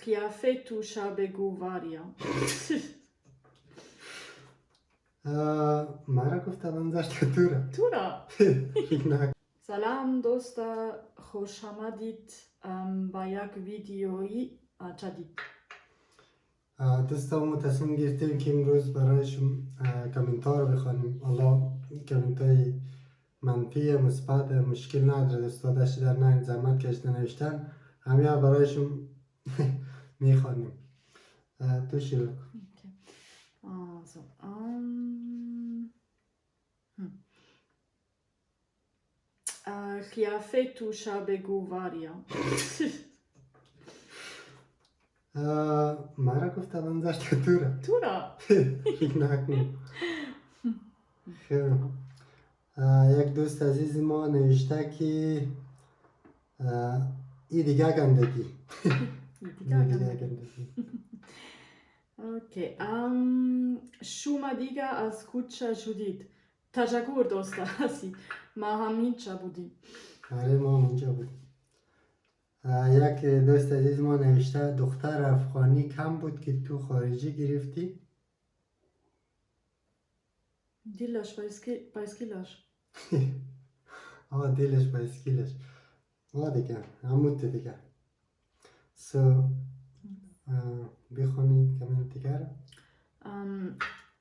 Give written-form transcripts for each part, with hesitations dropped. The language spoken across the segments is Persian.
قیافه تو بگو واریا. مرا گفته بنظر تو را تو را. فکر نکن. سلام دوستا، خوش آمدید با یک ویدیویی جدید. دوستا ما تصمیم گرفتیم که امروز برایشون کامنتار بخوانیم. الله کامنت های منفی مثبت مشکل نداره، دوستا داشتی در نه زحمت کشته نوشتن همه برایشون میخوانیم. تو شروع کن. Also, قیافه تو بگو واریا. مرا گفته بنظر تو را تو را. فکر نکن. خیلی یک دوست عزیز ما نوشته که ای دیگه گندگی. اوکی. شما دیگه از کجا شدید؟ تشکر دوستا هستی. ما هم اینجا بودیم. آره ما اینجا بودیم. یک دوست عزیز ما نوشته دختر افغانی کم بود که تو خارجی گرفتی؟ دیلش بایسکیلش. دیلش بایسکیلش. دیگه همون دیگه. بخونید کامنت دیگر.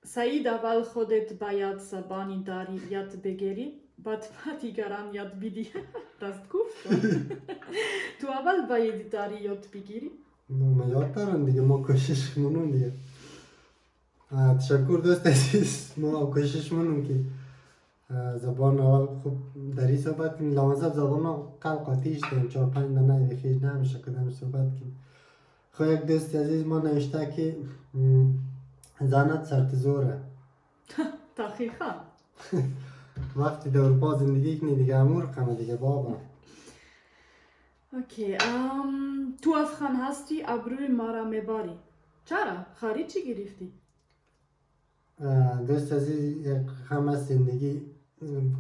سعید اول خودت باید زبانی داری یاد بگیری، بعد دیگران یاد بدی. راست گفتم. تو اول باید داری یاد بگیری. ما یاد دارم دیگه، ما کوشش منون دیگه. تشکر دوست عزیز، ما کوشش منون که زبان اول خوب داری صحبت کنیم. لامصب زبان قل قاطیش داریم 4-5 دانه دیخیش نمیشه کدام صحبت کنیم. خب یک دوست عزیز ما نوشته که زنت سرتزوره. دقیقا. وقتی در اروپا زندگی کنی دیگه امور رقمه دیگه بابا. اوکی. تو افغان هستی ابروی ما را میباری. چرا؟ خارج چی گرفتی؟ دوست عزیز یک هم از زندگی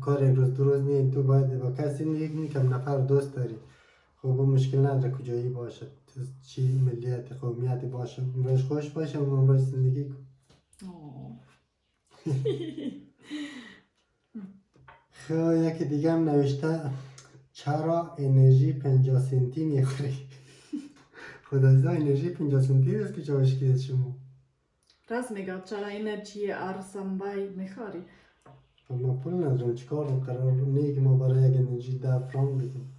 کار یک روز دو روز نیست. تو باید با کسی زندگی کنی که نفر دوست داری. خب مشکل نداره کجایی باشه، چی ملیت قومیت باشه، امروز خوش باشه و امروز زندگی کن. خب یکی دیگه هم نوشته چرا انرژی 50 سنتی میخوری؟ خدا انرژی 50 سنتی است که چاوش کید شما. راست میگه چرا انرژی ارسنبای میخوری؟ ما پول ندارم چیکار قرار نیه که ما برای یک انرژی 10 فرانک بگیم.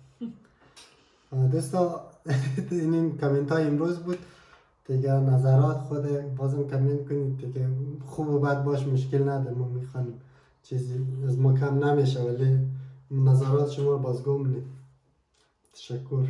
دوستا این کامنت های امروز بود دیگه. نظرات خود بازم کامنت کنید دیگه، خوب و بد باش مشکل نداره، ما میخوانیم چیزی از ما کم نمیشه، ولی نظرات شما بازگو منید. تشکر.